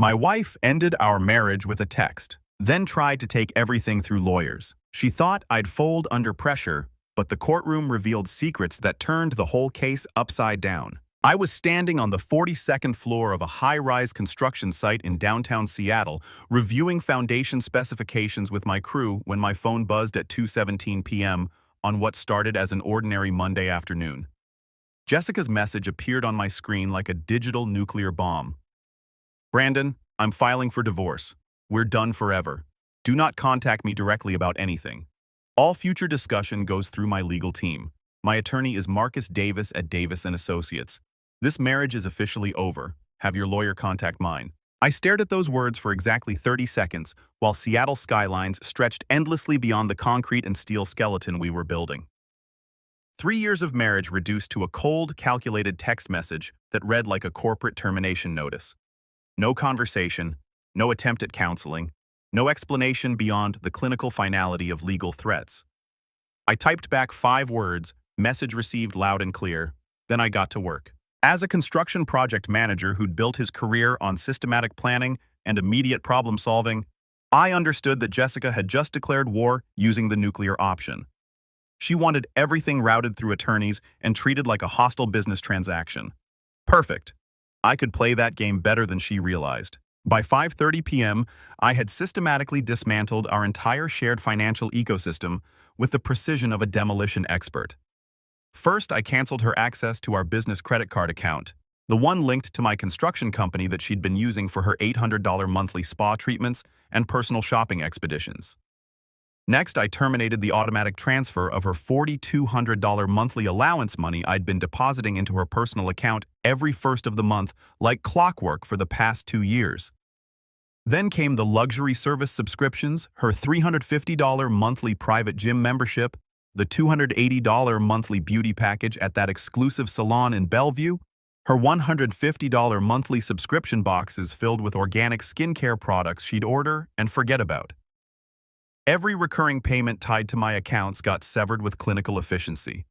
My wife ended our marriage with a text, then tried to take everything through lawyers. She thought I'd fold under pressure, but the courtroom revealed secrets that turned the whole case upside down. I was standing on the 42nd floor of a high-rise construction site in downtown Seattle, reviewing foundation specifications with my crew when my phone buzzed at 2:17 p.m. on what started as an ordinary Monday afternoon. Jessica's message appeared on my screen like a digital nuclear bomb. "Brandon, I'm filing for divorce. We're done forever. Do not contact me directly about anything. All future discussion goes through my legal team. My attorney is Marcus Davis at Davis & Associates. This marriage is officially over. Have your lawyer contact mine." I stared at those words for exactly 30 seconds while Seattle skylines stretched endlessly beyond the concrete and steel skeleton we were building. 3 years of marriage reduced to a cold, calculated text message that read like a corporate termination notice. No conversation, no attempt at counseling, no explanation beyond the clinical finality of legal threats. I typed back 5 words, message received loud and clear, then I got to work. As a construction project manager who'd built his career on systematic planning and immediate problem solving, I understood that Jessica had just declared war using the nuclear option. She wanted everything routed through attorneys and treated like a hostile business transaction. Perfect. I could play that game better than she realized. By 5:30 p.m., I had systematically dismantled our entire shared financial ecosystem with the precision of a demolition expert. First, I canceled her access to our business credit card account, the one linked to my construction company that she'd been using for her $800 monthly spa treatments and personal shopping expeditions. Next, I terminated the automatic transfer of her $4,200 monthly allowance money I'd been depositing into her personal account every first of the month like clockwork for the past 2 years. Then came the luxury service subscriptions, her $350 monthly private gym membership, the $280 monthly beauty package at that exclusive salon in Bellevue, her $150 monthly subscription boxes filled with organic skincare products she'd order and forget about. Every recurring payment tied to my accounts got severed with clinical efficiency.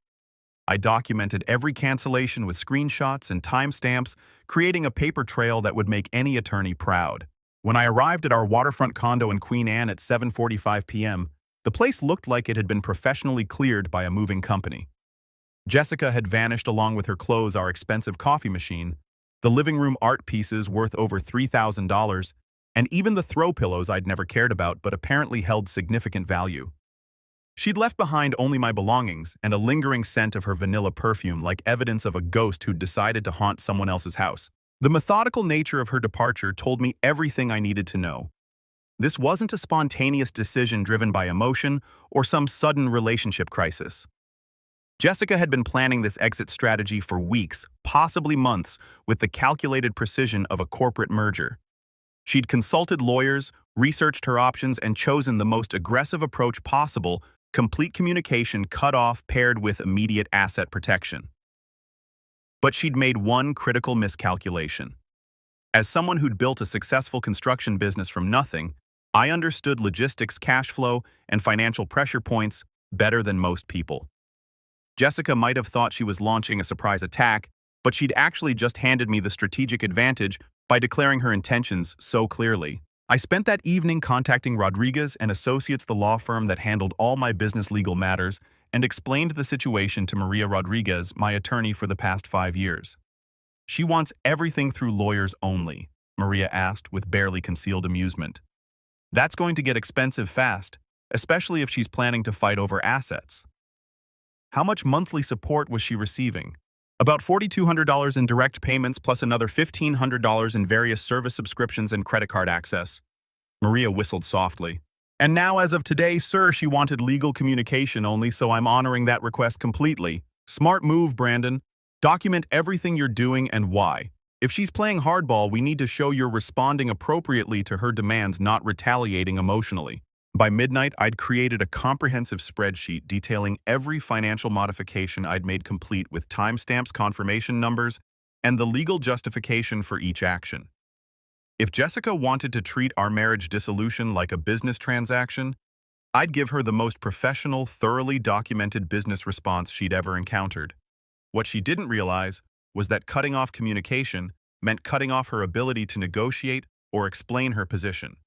I documented every cancellation with screenshots and timestamps, creating a paper trail that would make any attorney proud. When I arrived at our waterfront condo in Queen Anne at 7:45 p.m., the place looked like it had been professionally cleared by a moving company. Jessica had vanished along with her clothes, our expensive coffee machine, the living room art pieces worth over $3,000, and even the throw pillows I'd never cared about but apparently held significant value. She'd left behind only my belongings and a lingering scent of her vanilla perfume like evidence of a ghost who'd decided to haunt someone else's house. The methodical nature of her departure told me everything I needed to know. This wasn't a spontaneous decision driven by emotion or some sudden relationship crisis. Jessica had been planning this exit strategy for weeks, possibly months, with the calculated precision of a corporate merger. She'd consulted lawyers, researched her options, and chosen the most aggressive approach possible: complete communication cut off paired with immediate asset protection. But she'd made one critical miscalculation. As someone who'd built a successful construction business from nothing, I understood logistics, cash flow, and financial pressure points better than most people. Jessica might have thought she was launching a surprise attack, but she'd actually just handed me the strategic advantage by declaring her intentions so clearly. I spent that evening contacting Rodriguez & Associates, the law firm that handled all my business legal matters, and explained the situation to Maria Rodriguez, my attorney for the past 5 years. "She wants everything through lawyers only," Maria asked with barely concealed amusement. "That's going to get expensive fast, especially if she's planning to fight over assets." How much monthly support was she receiving? About $4,200 in direct payments plus another $1,500 in various service subscriptions and credit card access. Maria whistled softly. "And now, as of today, sir, she wanted legal communication only, so I'm honoring that request completely. Smart move, Brandon. Document everything you're doing and why. If she's playing hardball, we need to show you're responding appropriately to her demands, not retaliating emotionally." By midnight, I'd created a comprehensive spreadsheet detailing every financial modification I'd made, complete with timestamps, confirmation numbers, and the legal justification for each action. If Jessica wanted to treat our marriage dissolution like a business transaction, I'd give her the most professional, thoroughly documented business response she'd ever encountered. What she didn't realize was that cutting off communication meant cutting off her ability to negotiate or explain her position.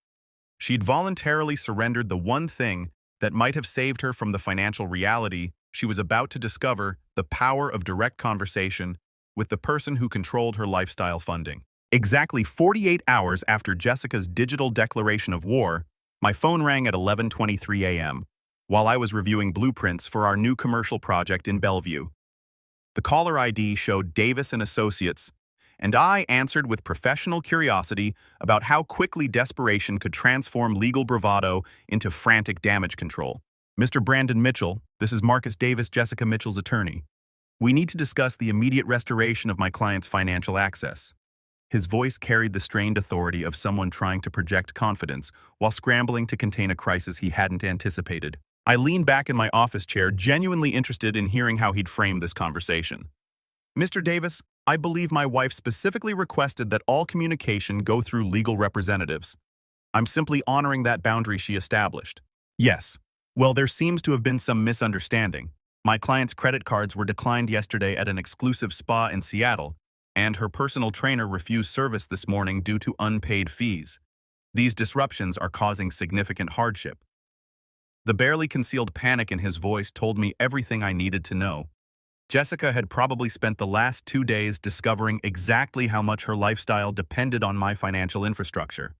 She'd voluntarily surrendered the one thing that might have saved her from the financial reality she was about to discover: the power of direct conversation with the person who controlled her lifestyle funding. Exactly 48 hours after Jessica's digital declaration of war, my phone rang at 11:23 a.m. while I was reviewing blueprints for our new commercial project in Bellevue. The caller ID showed Davis and Associates, and I answered with professional curiosity about how quickly desperation could transform legal bravado into frantic damage control. "Mr. Brandon Mitchell, this is Marcus Davis, Jessica Mitchell's attorney. We need to discuss the immediate restoration of my client's financial access." His voice carried the strained authority of someone trying to project confidence while scrambling to contain a crisis he hadn't anticipated. I leaned back in my office chair, genuinely interested in hearing how he'd frame this conversation. "Mr. Davis, I believe my wife specifically requested that all communication go through legal representatives. I'm simply honoring that boundary she established." "Yes. Well, there seems to have been some misunderstanding. My client's credit cards were declined yesterday at an exclusive spa in Seattle, and her personal trainer refused service this morning due to unpaid fees. These disruptions are causing significant hardship." The barely concealed panic in his voice told me everything I needed to know. Jessica had probably spent the last 2 days discovering exactly how much her lifestyle depended on my financial infrastructure.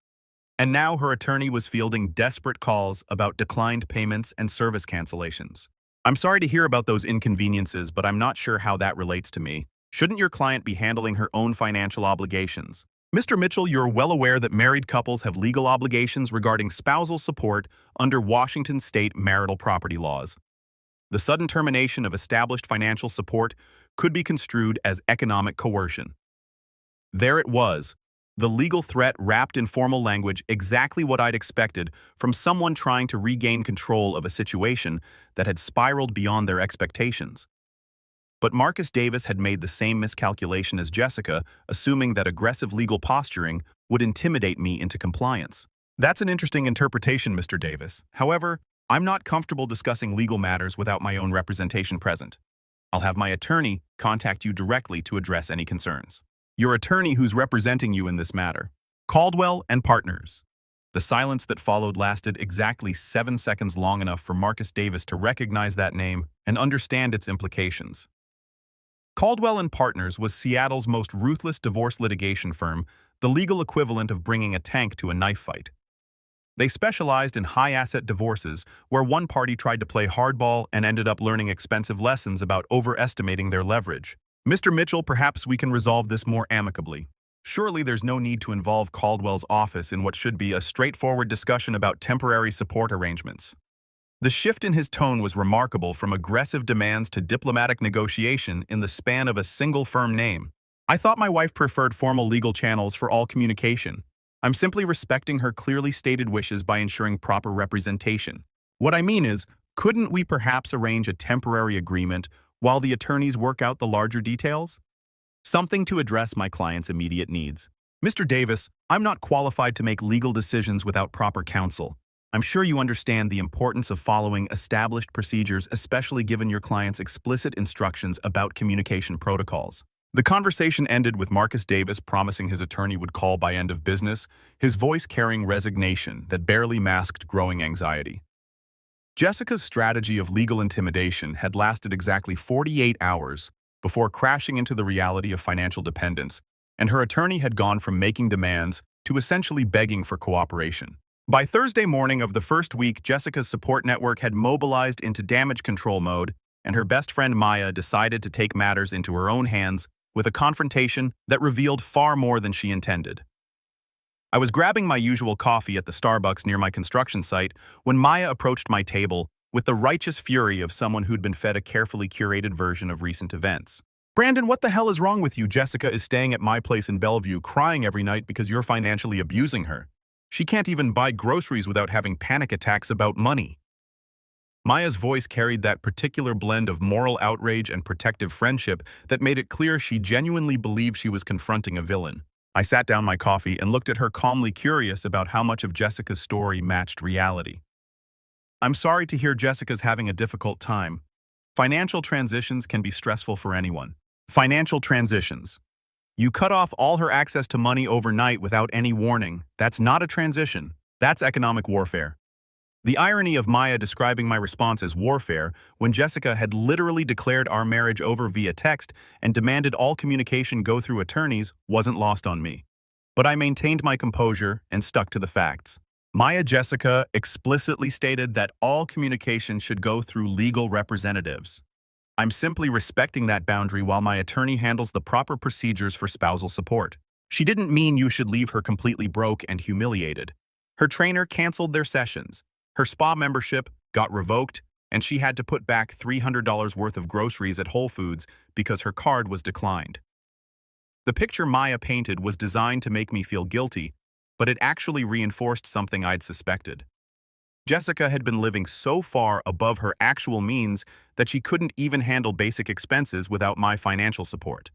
And now her attorney was fielding desperate calls about declined payments and service cancellations. "I'm sorry to hear about those inconveniences, but I'm not sure how that relates to me. Shouldn't your client be handling her own financial obligations?" "Mr. Mitchell, you're well aware that married couples have legal obligations regarding spousal support under Washington state marital property laws. The sudden termination of established financial support could be construed as economic coercion." There it was, the legal threat wrapped in formal language, exactly what I'd expected from someone trying to regain control of a situation that had spiraled beyond their expectations. But Marcus Davis had made the same miscalculation as Jessica, assuming that aggressive legal posturing would intimidate me into compliance. "That's an interesting interpretation, Mr. Davis. However, I'm not comfortable discussing legal matters without my own representation present. I'll have my attorney contact you directly to address any concerns." "Your attorney who's representing you in this matter?" "Caldwell and Partners." The silence that followed lasted exactly 7 seconds, long enough for Marcus Davis to recognize that name and understand its implications. Caldwell and Partners was Seattle's most ruthless divorce litigation firm, the legal equivalent of bringing a tank to a knife fight. They specialized in high-asset divorces where one party tried to play hardball and ended up learning expensive lessons about overestimating their leverage. "Mr. Mitchell, perhaps we can resolve this more amicably. Surely there's no need to involve Caldwell's office in what should be a straightforward discussion about temporary support arrangements." The shift in his tone was remarkable, from aggressive demands to diplomatic negotiation in the span of a single firm name. "I thought my wife preferred formal legal channels for all communication. I'm simply respecting her clearly stated wishes by ensuring proper representation. What I mean is, couldn't we perhaps arrange a temporary agreement while the attorneys work out the larger details? Something to address my client's immediate needs." "Mr. Davis, I'm not qualified to make legal decisions without proper counsel. I'm sure you understand the importance of following established procedures, especially given your client's explicit instructions about communication protocols." The conversation ended with Marcus Davis promising his attorney would call by end of business, his voice carrying resignation that barely masked growing anxiety. Jessica's strategy of legal intimidation had lasted exactly 48 hours before crashing into the reality of financial dependence, and her attorney had gone from making demands to essentially begging for cooperation. By Thursday morning of the first week, Jessica's support network had mobilized into damage control mode, and her best friend Maya decided to take matters into her own hands with a confrontation that revealed far more than she intended. I was grabbing my usual coffee at the Starbucks near my construction site when Maya approached my table with the righteous fury of someone who'd been fed a carefully curated version of recent events. "Brandon, what the hell is wrong with you? Jessica is staying at my place in Bellevue, crying every night because you're financially abusing her. She can't even buy groceries without having panic attacks about money." Maya's voice carried that particular blend of moral outrage and protective friendship that made it clear she genuinely believed she was confronting a villain. I sat down my coffee and looked at her, calmly curious about how much of Jessica's story matched reality. "I'm sorry to hear Jessica's having a difficult time. Financial transitions can be stressful for anyone." "Financial transitions. You cut off all her access to money overnight without any warning. That's not a transition. That's economic warfare. The irony of Maya describing my response as warfare when Jessica had literally declared our marriage over via text and demanded all communication go through attorneys wasn't lost on me. But I maintained my composure and stuck to the facts. Jessica explicitly stated that all communication should go through legal representatives. I'm simply respecting that boundary while my attorney handles the proper procedures for spousal support. She didn't mean you should leave her completely broke and humiliated. Her trainer canceled their sessions. Her spa membership got revoked, and she had to put back $300 worth of groceries at Whole Foods because her card was declined. The picture Maya painted was designed to make me feel guilty, but it actually reinforced something I'd suspected. Jessica had been living so far above her actual means that she couldn't even handle basic expenses without my financial support.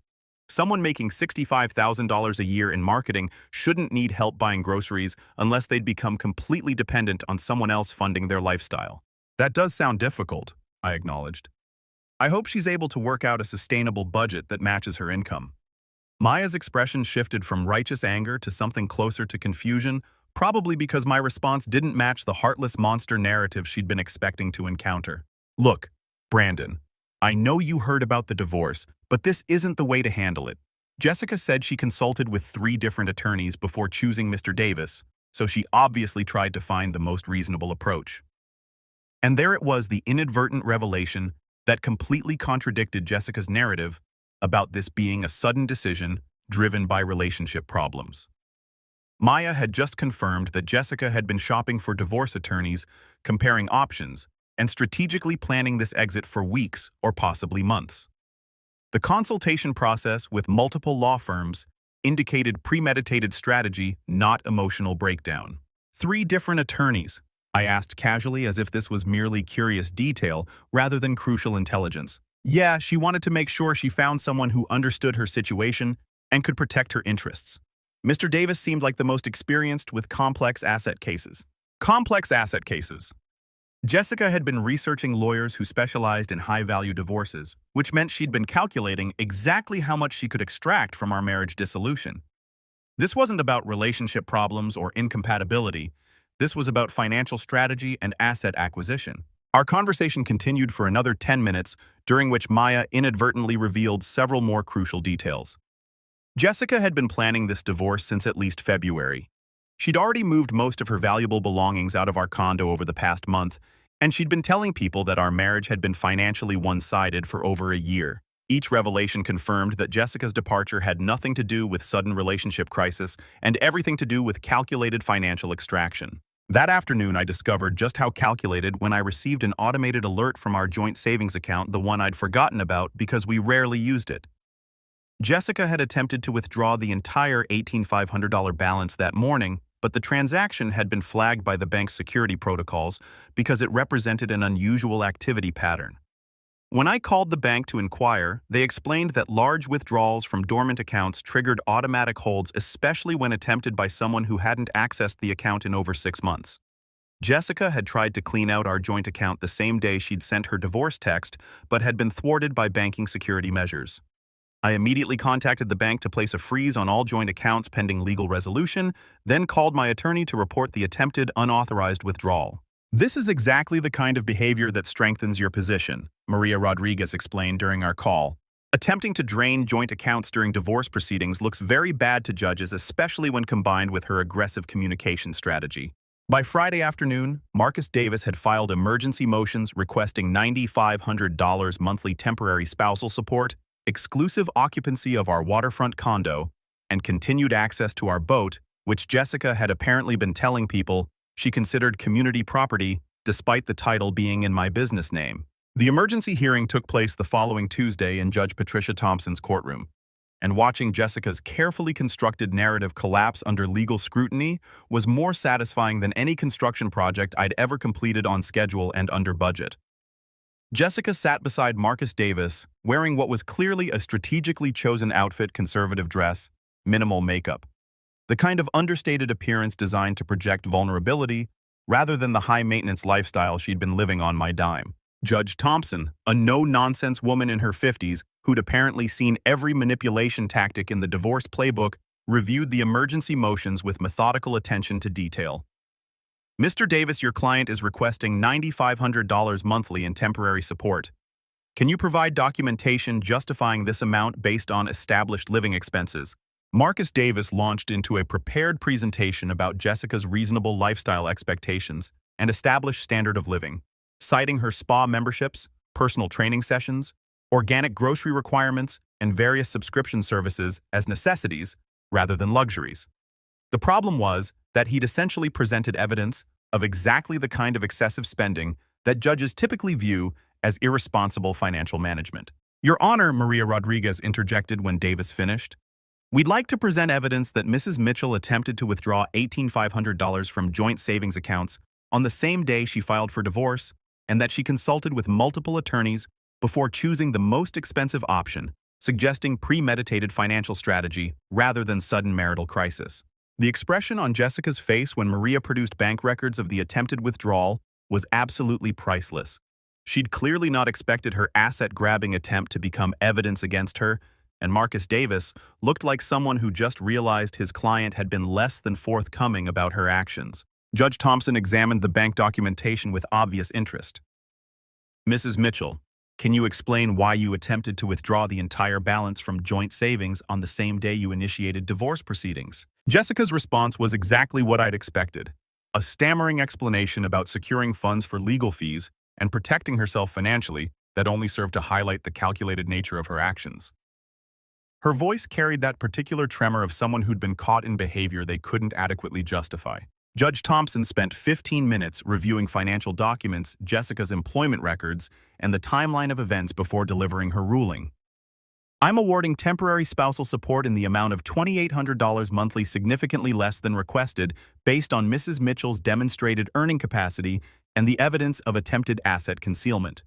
Someone making $65,000 a year in marketing shouldn't need help buying groceries unless they'd become completely dependent on someone else funding their lifestyle. That does sound difficult, I acknowledged. I hope she's able to work out a sustainable budget that matches her income. Maya's expression shifted from righteous anger to something closer to confusion, probably because my response didn't match the heartless monster narrative she'd been expecting to encounter. Look, Brandon, I know you heard about the divorce, but this isn't the way to handle it. Jessica said she consulted with 3 different attorneys before choosing Mr. Davis, so she obviously tried to find the most reasonable approach. And there it was, the inadvertent revelation that completely contradicted Jessica's narrative about this being a sudden decision driven by relationship problems. Maya had just confirmed that Jessica had been shopping for divorce attorneys, comparing options, and strategically planning this exit for weeks or possibly months. The consultation process with multiple law firms indicated premeditated strategy, not emotional breakdown. 3 different attorneys, I asked casually, as if this was merely curious detail rather than crucial intelligence. Yeah, she wanted to make sure she found someone who understood her situation and could protect her interests. Mr. Davis seemed like the most experienced with complex asset cases. Complex asset cases. Jessica had been researching lawyers who specialized in high-value divorces, which meant she'd been calculating exactly how much she could extract from our marriage dissolution. This wasn't about relationship problems or incompatibility. This was about financial strategy and asset acquisition. Our conversation continued for another 10 minutes, during which Maya inadvertently revealed several more crucial details. Jessica had been planning this divorce since at least February. She'd already moved most of her valuable belongings out of our condo over the past month, and she'd been telling people that our marriage had been financially one-sided for over a year. Each revelation confirmed that Jessica's departure had nothing to do with sudden relationship crisis and everything to do with calculated financial extraction. That afternoon, I discovered just how calculated when I received an automated alert from our joint savings account, the one I'd forgotten about because we rarely used it. Jessica had attempted to withdraw the entire $18,500 balance that morning, but the transaction had been flagged by the bank's security protocols because it represented an unusual activity pattern. When I called the bank to inquire, they explained that large withdrawals from dormant accounts triggered automatic holds, especially when attempted by someone who hadn't accessed the account in over 6 months. Jessica had tried to clean out our joint account the same day she'd sent her divorce text, but had been thwarted by banking security measures. I immediately contacted the bank to place a freeze on all joint accounts pending legal resolution, then called my attorney to report the attempted unauthorized withdrawal. This is exactly the kind of behavior that strengthens your position, Maria Rodriguez explained during our call. Attempting to drain joint accounts during divorce proceedings looks very bad to judges, especially when combined with her aggressive communication strategy. By Friday afternoon, Marcus Davis had filed emergency motions requesting $9,500 monthly temporary spousal support, exclusive occupancy of our waterfront condo, and continued access to our boat, which Jessica had apparently been telling people she considered community property despite the title being in my business name. The emergency hearing took place the following Tuesday in Judge Patricia Thompson's courtroom, and watching Jessica's carefully constructed narrative collapse under legal scrutiny was more satisfying than any construction project I'd ever completed on schedule and under budget. Jessica sat beside Marcus Davis, wearing what was clearly a strategically chosen outfit: conservative dress, minimal makeup. The kind of understated appearance designed to project vulnerability rather than the high-maintenance lifestyle she'd been living on my dime. Judge Thompson, a no-nonsense woman in her 50s who'd apparently seen every manipulation tactic in the divorce playbook, reviewed the emergency motions with methodical attention to detail. Mr. Davis, your client is requesting $9,500 monthly in temporary support. Can you provide documentation justifying this amount based on established living expenses? Marcus Davis launched into a prepared presentation about Jessica's reasonable lifestyle expectations and established standard of living, citing her spa memberships, personal training sessions, organic grocery requirements, and various subscription services as necessities rather than luxuries. The problem was that he'd essentially presented evidence of exactly the kind of excessive spending that judges typically view as irresponsible financial management. Your Honor, Maria Rodriguez interjected when Davis finished. We'd like to present evidence that Mrs. Mitchell attempted to withdraw $18,500 from joint savings accounts on the same day she filed for divorce, and that she consulted with multiple attorneys before choosing the most expensive option, suggesting premeditated financial strategy rather than sudden marital crisis. The expression on Jessica's face when Maria produced bank records of the attempted withdrawal was absolutely priceless. She'd clearly not expected her asset-grabbing attempt to become evidence against her, and Marcus Davis looked like someone who just realized his client had been less than forthcoming about her actions. Judge Thompson examined the bank documentation with obvious interest. Mrs. Mitchell, can you explain why you attempted to withdraw the entire balance from joint savings on the same day you initiated divorce proceedings? Jessica's response was exactly what I'd expected. A stammering explanation about securing funds for legal fees and protecting herself financially that only served to highlight the calculated nature of her actions. Her voice carried that particular tremor of someone who'd been caught in behavior they couldn't adequately justify. Judge Thompson spent 15 minutes reviewing financial documents, Jessica's employment records, and the timeline of events before delivering her ruling. I'm awarding temporary spousal support in the amount of $2,800 monthly, significantly less than requested, based on Mrs. Mitchell's demonstrated earning capacity and the evidence of attempted asset concealment.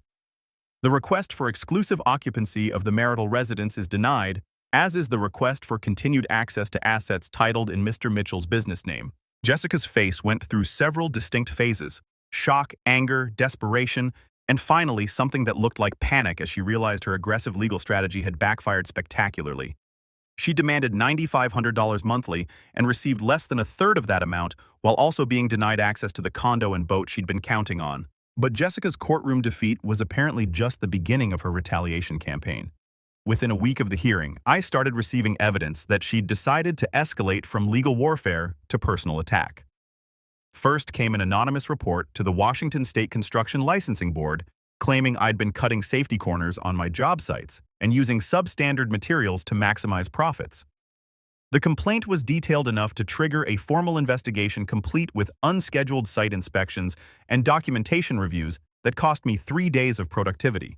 The request for exclusive occupancy of the marital residence is denied, as is the request for continued access to assets titled in Mr. Mitchell's business name. Jessica's face went through several distinct phases: shock, anger, desperation, and finally something that looked like panic as she realized her aggressive legal strategy had backfired spectacularly. She demanded $9,500 monthly and received less than a third of that amount, while also being denied access to the condo and boat she'd been counting on. But Jessica's courtroom defeat was apparently just the beginning of her retaliation campaign. Within a week of the hearing, I started receiving evidence that she'd decided to escalate from legal warfare to personal attack. First came an anonymous report to the Washington State Construction Licensing Board claiming I'd been cutting safety corners on my job sites and using substandard materials to maximize profits. The complaint was detailed enough to trigger a formal investigation complete with unscheduled site inspections and documentation reviews that cost me 3 days of productivity.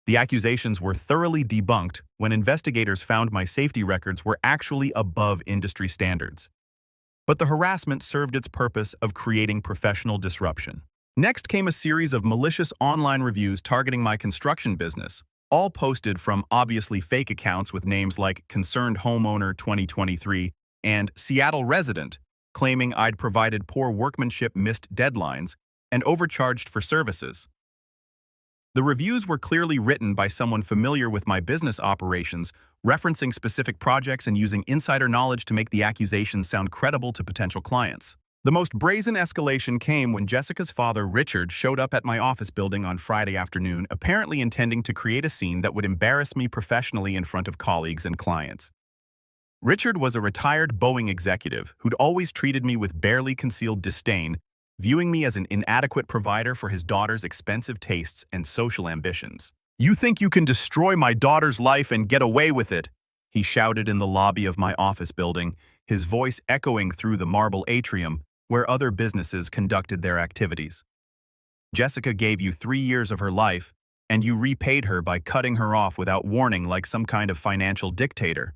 The accusations were thoroughly debunked when investigators found my safety records were actually above industry standards. But the harassment served its purpose of creating professional disruption. Next came a series of malicious online reviews targeting my construction business, all posted from obviously fake accounts with names like Concerned Homeowner 2023 and Seattle Resident, claiming I'd provided poor workmanship, missed deadlines, and overcharged for services. The reviews were clearly written by someone familiar with my business operations, referencing specific projects and using insider knowledge to make the accusations sound credible to potential clients. The most brazen escalation came when Jessica's father, Richard, showed up at my office building on Friday afternoon, apparently intending to create a scene that would embarrass me professionally in front of colleagues and clients. Richard was a retired Boeing executive who'd always treated me with barely concealed disdain, viewing me as an inadequate provider for his daughter's expensive tastes and social ambitions. "You think you can destroy my daughter's life and get away with it?" he shouted in the lobby of my office building, his voice echoing through the marble atrium where other businesses conducted their activities. "Jessica gave you 3 years of her life, and you repaid her by cutting her off without warning like some kind of financial dictator."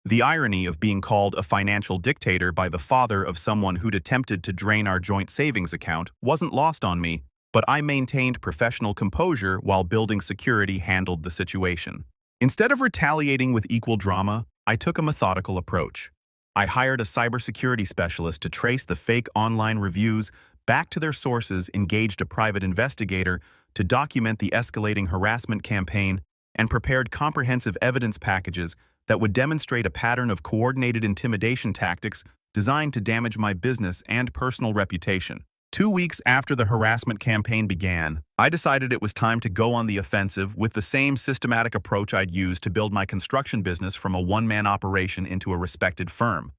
The irony of being called a financial dictator by the father of someone who'd attempted to drain our joint savings account wasn't lost on me, but I maintained professional composure while building security handled the situation. Instead of retaliating with equal drama, I took a methodical approach. I hired a cybersecurity specialist to trace the fake online reviews, back to their sources, engaged a private investigator to document the escalating harassment campaign, and prepared comprehensive evidence packages that would demonstrate a pattern of coordinated intimidation tactics designed to damage my business and personal reputation. 2 weeks after the harassment campaign began, I decided it was time to go on the offensive with the same systematic approach I'd used to build my construction business from a one-man operation into a respected firm.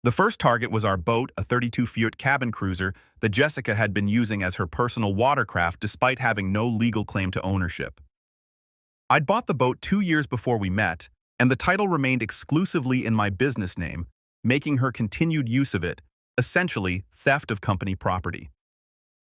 The first target was our boat, a 32-foot cabin cruiser that Jessica had been using as her personal watercraft despite having no legal claim to ownership. I'd bought the boat 2 years before we met, and the title remained exclusively in my business name, making her continued use of it essentially theft of company property.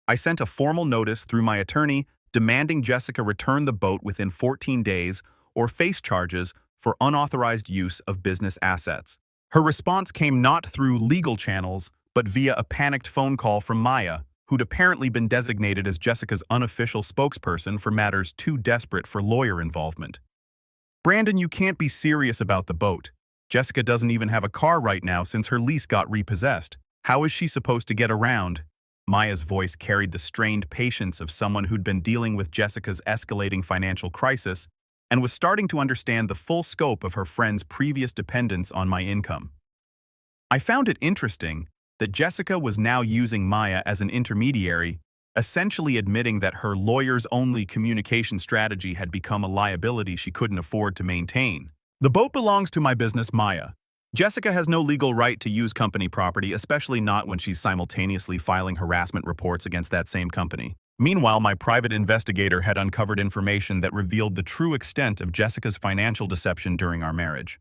I sent a formal notice through my attorney demanding Jessica return the boat within 14 days or face charges for unauthorized use of business assets. Her response came not through legal channels, but via a panicked phone call from Maya, who'd apparently been designated as Jessica's unofficial spokesperson for matters too desperate for lawyer involvement. "Brandon, you can't be serious about the boat. Jessica doesn't even have a car right now since her lease got repossessed. How is she supposed to get around?" Maya's voice carried the strained patience of someone who'd been dealing with Jessica's escalating financial crisis and was starting to understand the full scope of her friend's previous dependence on my income. I found it interesting that Jessica was now using Maya as an intermediary, essentially admitting that her lawyers-only communication strategy had become a liability she couldn't afford to maintain. "The boat belongs to my business, Maya. Jessica has no legal right to use company property, especially not when she's simultaneously filing harassment reports against that same company." Meanwhile, my private investigator had uncovered information that revealed the true extent of Jessica's financial deception during our marriage.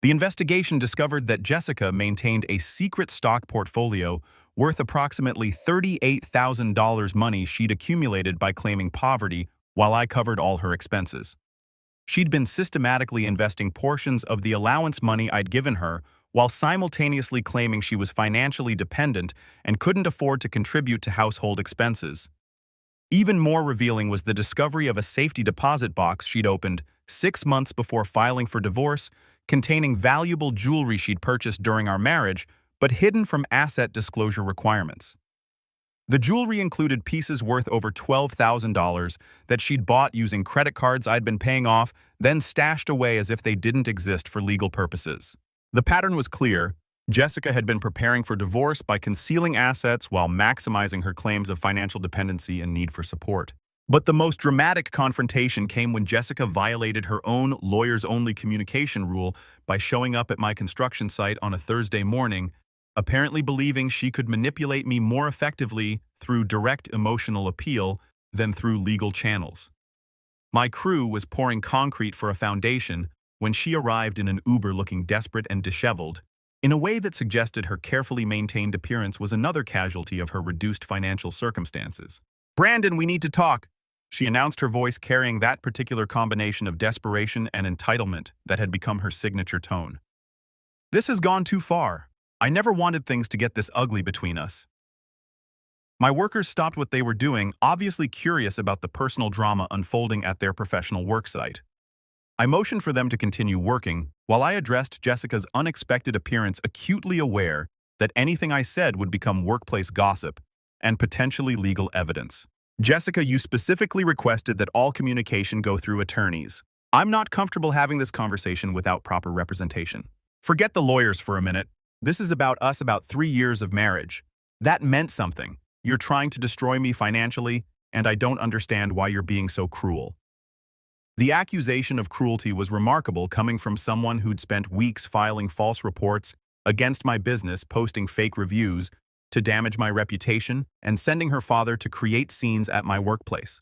The investigation discovered that Jessica maintained a secret stock portfolio worth approximately $38,000 money she'd accumulated by claiming poverty while I covered all her expenses. She'd been systematically investing portions of the allowance money I'd given her while simultaneously claiming she was financially dependent and couldn't afford to contribute to household expenses. Even more revealing was the discovery of a safety deposit box she'd opened 6 months before filing for divorce, containing valuable jewelry she'd purchased during our marriage, but hidden from asset disclosure requirements. The jewelry included pieces worth over $12,000 that she'd bought using credit cards I'd been paying off, then stashed away as if they didn't exist for legal purposes. The pattern was clear. Jessica had been preparing for divorce by concealing assets while maximizing her claims of financial dependency and need for support. But the most dramatic confrontation came when Jessica violated her own lawyers-only communication rule by showing up at my construction site on a Thursday morning, apparently believing she could manipulate me more effectively through direct emotional appeal than through legal channels. My crew was pouring concrete for a foundation when she arrived in an Uber looking desperate and disheveled, in a way that suggested her carefully maintained appearance was another casualty of her reduced financial circumstances. "Brandon, we need to talk," she announced, her voice carrying that particular combination of desperation and entitlement that had become her signature tone. "This has gone too far. I never wanted things to get this ugly between us." My workers stopped what they were doing, obviously curious about the personal drama unfolding at their professional worksite. I motioned for them to continue working, while I addressed Jessica's unexpected appearance, acutely aware that anything I said would become workplace gossip and potentially legal evidence. "Jessica, you specifically requested that all communication go through attorneys. I'm not comfortable having this conversation without proper representation. Forget the lawyers for a minute. This is about us, about 3 years of marriage. That meant something. You're trying to destroy me financially, and I don't understand why you're being so cruel." The accusation of cruelty was remarkable, coming from someone who'd spent weeks filing false reports against my business, posting fake reviews to damage my reputation, and sending her father to create scenes at my workplace.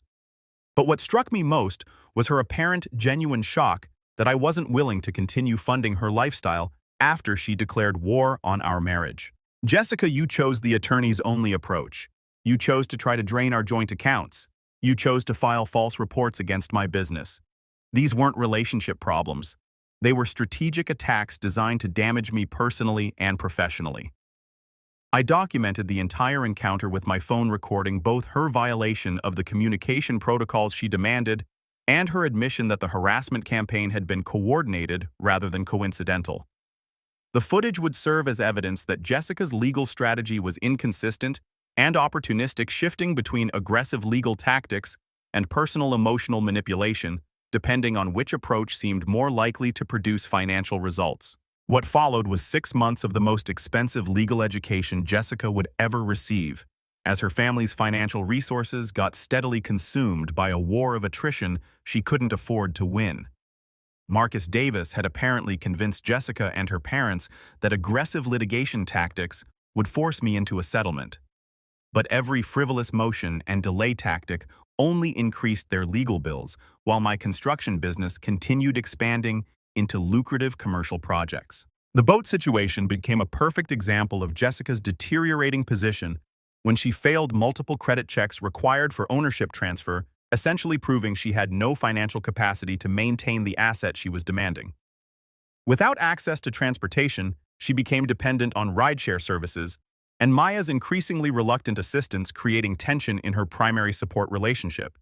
But what struck me most was her apparent, genuine shock that I wasn't willing to continue funding her lifestyle after she declared war on our marriage. "Jessica, you chose the attorneys-only approach. You chose to try to drain our joint accounts. You chose to file false reports against my business. These weren't relationship problems. They were strategic attacks designed to damage me personally and professionally." I documented the entire encounter with my phone recording, both her violation of the communication protocols she demanded and her admission that the harassment campaign had been coordinated rather than coincidental. The footage would serve as evidence that Jessica's legal strategy was inconsistent and opportunistic, shifting between aggressive legal tactics and personal emotional manipulation, depending on which approach seemed more likely to produce financial results. What followed was 6 months of the most expensive legal education Jessica would ever receive, as her family's financial resources got steadily consumed by a war of attrition she couldn't afford to win. Marcus Davis had apparently convinced Jessica and her parents that aggressive litigation tactics would force me into a settlement. But every frivolous motion and delay tactic only increased their legal bills, while my construction business continued expanding into lucrative commercial projects. The boat situation became a perfect example of Jessica's deteriorating position when she failed multiple credit checks required for ownership transfer, essentially proving she had no financial capacity to maintain the asset she was demanding. Without access to transportation, she became dependent on rideshare services, and Maya's increasingly reluctant assistance creating tension in her primary support relationship.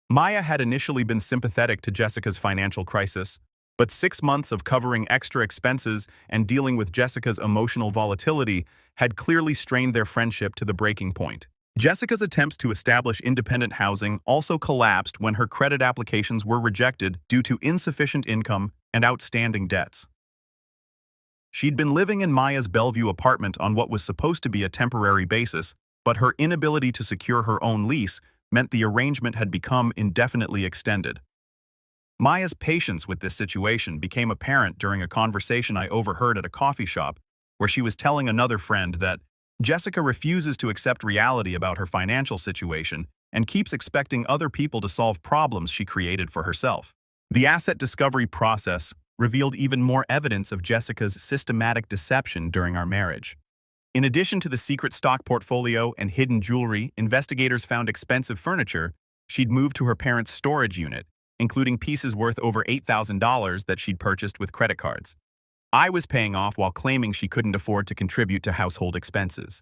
Maya had initially been sympathetic to Jessica's financial crisis, but 6 months of covering extra expenses and dealing with Jessica's emotional volatility had clearly strained their friendship to the breaking point. Jessica's attempts to establish independent housing also collapsed when her credit applications were rejected due to insufficient income and outstanding debts. She'd been living in Maya's Bellevue apartment on what was supposed to be a temporary basis, but her inability to secure her own lease meant the arrangement had become indefinitely extended. Maya's patience with this situation became apparent during a conversation I overheard at a coffee shop, where she was telling another friend that Jessica refuses to accept reality about her financial situation and keeps expecting other people to solve problems she created for herself. The asset discovery process revealed even more evidence of Jessica's systematic deception during our marriage. In addition to the secret stock portfolio and hidden jewelry, investigators found expensive furniture she'd moved to her parents' storage unit, including pieces worth over $8,000 that she'd purchased with credit cards. I was paying off while claiming she couldn't afford to contribute to household expenses.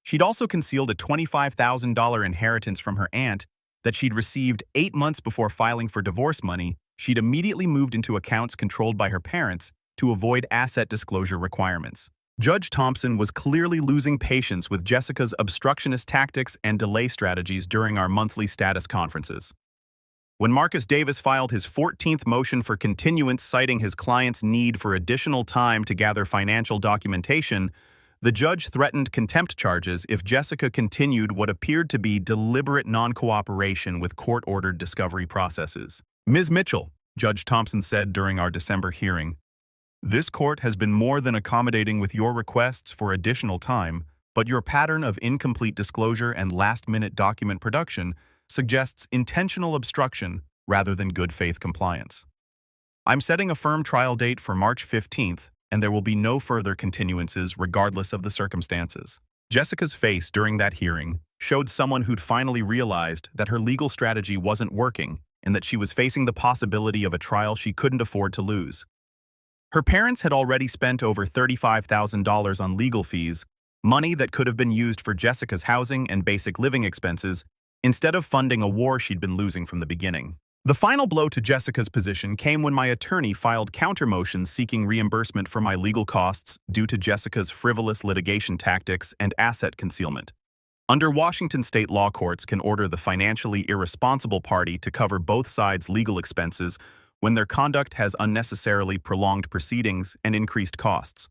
She'd also concealed a $25,000 inheritance from her aunt that she'd received 8 months before filing for divorce money. She'd immediately moved into accounts controlled by her parents to avoid asset disclosure requirements. Judge Thompson was clearly losing patience with Jessica's obstructionist tactics and delay strategies during our monthly status conferences. When Marcus Davis filed his 14th motion for continuance citing his client's need for additional time to gather financial documentation, the judge threatened contempt charges if Jessica continued what appeared to be deliberate non-cooperation with court-ordered discovery processes. Ms. Mitchell, Judge Thompson said during our December hearing, "This court has been more than accommodating with your requests for additional time, but your pattern of incomplete disclosure and last-minute document production suggests intentional obstruction rather than good faith compliance. I'm setting a firm trial date for March 15th, and there will be no further continuances regardless of the circumstances." Jessica's face during that hearing showed someone who'd finally realized that her legal strategy wasn't working and that she was facing the possibility of a trial she couldn't afford to lose. Her parents had already spent over $35,000 on legal fees, money that could have been used for Jessica's housing and basic living expenses, instead of funding a war she'd been losing from the beginning. The final blow to Jessica's position came when my attorney filed counter-motions seeking reimbursement for my legal costs due to Jessica's frivolous litigation tactics and asset concealment. Under Washington state law, courts can order the financially irresponsible party to cover both sides' legal expenses when their conduct has unnecessarily prolonged proceedings and increased costs.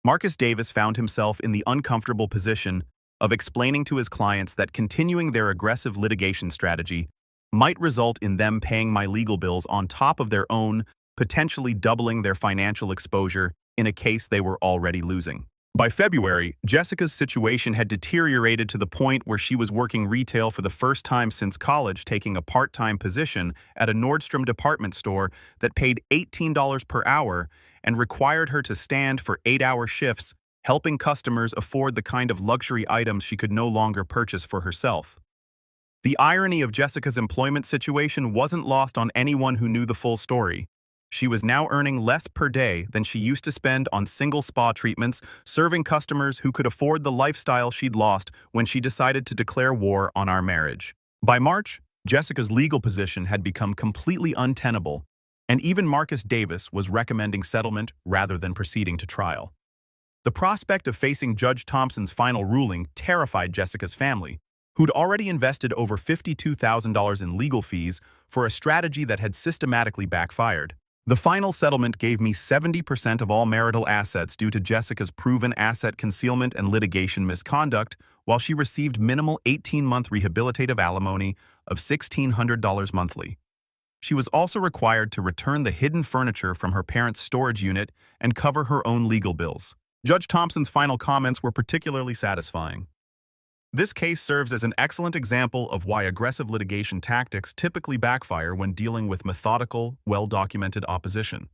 Marcus Davis found himself in the uncomfortable position of explaining to his clients that continuing their aggressive litigation strategy might result in them paying my legal bills on top of their own, potentially doubling their financial exposure in a case they were already losing. By February, Jessica's situation had deteriorated to the point where she was working retail for the first time since college, taking a part-time position at a Nordstrom department store that paid $18 per hour and required her to stand for 8-hour shifts, helping customers afford the kind of luxury items she could no longer purchase for herself. The irony of Jessica's employment situation wasn't lost on anyone who knew the full story. She was now earning less per day than she used to spend on single spa treatments, serving customers who could afford the lifestyle she'd lost when she decided to declare war on our marriage. By March, Jessica's legal position had become completely untenable, and even Marcus Davis was recommending settlement rather than proceeding to trial. The prospect of facing Judge Thompson's final ruling terrified Jessica's family, who'd already invested over $52,000 in legal fees for a strategy that had systematically backfired. The final settlement gave me 70% of all marital assets due to Jessica's proven asset concealment and litigation misconduct, while she received minimal 18-month rehabilitative alimony of $1,600 monthly. She was also required to return the hidden furniture from her parents' storage unit and cover her own legal bills. Judge Thompson's final comments were particularly satisfying. This case serves as an excellent example of why aggressive litigation tactics typically backfire when dealing with methodical, well-documented opposition.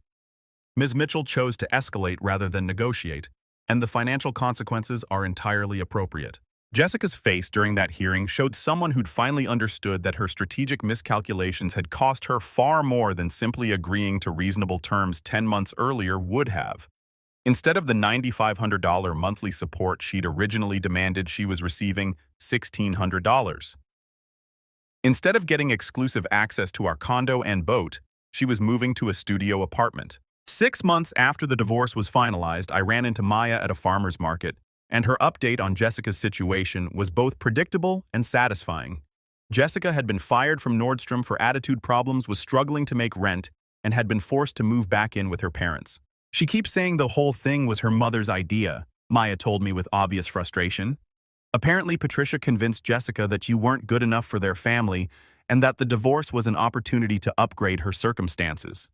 Ms. Mitchell chose to escalate rather than negotiate, and the financial consequences are entirely appropriate. Jessica's face during that hearing showed someone who'd finally understood that her strategic miscalculations had cost her far more than simply agreeing to reasonable terms 10 months earlier would have. Instead of the $9,500 monthly support she'd originally demanded, she was receiving $1,600. Instead of getting exclusive access to our condo and boat, she was moving to a studio apartment. 6 months after the divorce was finalized, I ran into Maya at a farmer's market, and her update on Jessica's situation was both predictable and satisfying. Jessica had been fired from Nordstrom for attitude problems, was struggling to make rent, and had been forced to move back in with her parents. She keeps saying the whole thing was her mother's idea, Maya told me with obvious frustration. Apparently, Patricia convinced Jessica that you weren't good enough for their family and that the divorce was an opportunity to upgrade her circumstances.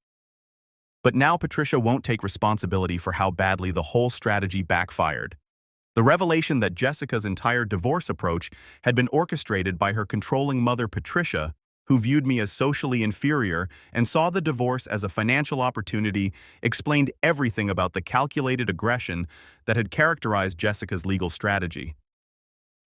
But now Patricia won't take responsibility for how badly the whole strategy backfired. The revelation that Jessica's entire divorce approach had been orchestrated by her controlling mother, Patricia, who viewed me as socially inferior and saw the divorce as a financial opportunity, explained everything about the calculated aggression that had characterized Jessica's legal strategy.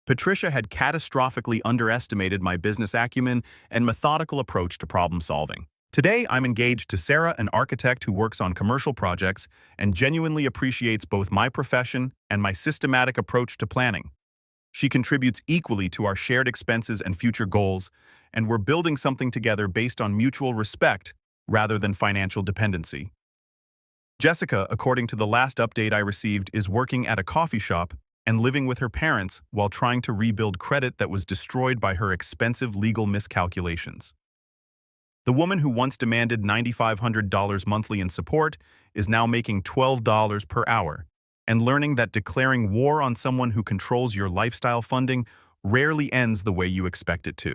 Patricia had catastrophically underestimated my business acumen and methodical approach to problem solving. Today, I'm engaged to Sarah, an architect who works on commercial projects and genuinely appreciates both my profession and my systematic approach to planning. She contributes equally to our shared expenses and future goals, and we're building something together based on mutual respect rather than financial dependency. Jessica, according to the last update I received, is working at a coffee shop and living with her parents while trying to rebuild credit that was destroyed by her expensive legal miscalculations. The woman who once demanded $9,500 monthly in support is now making $12 per hour, and learning that declaring war on someone who controls your lifestyle funding rarely ends the way you expect it to.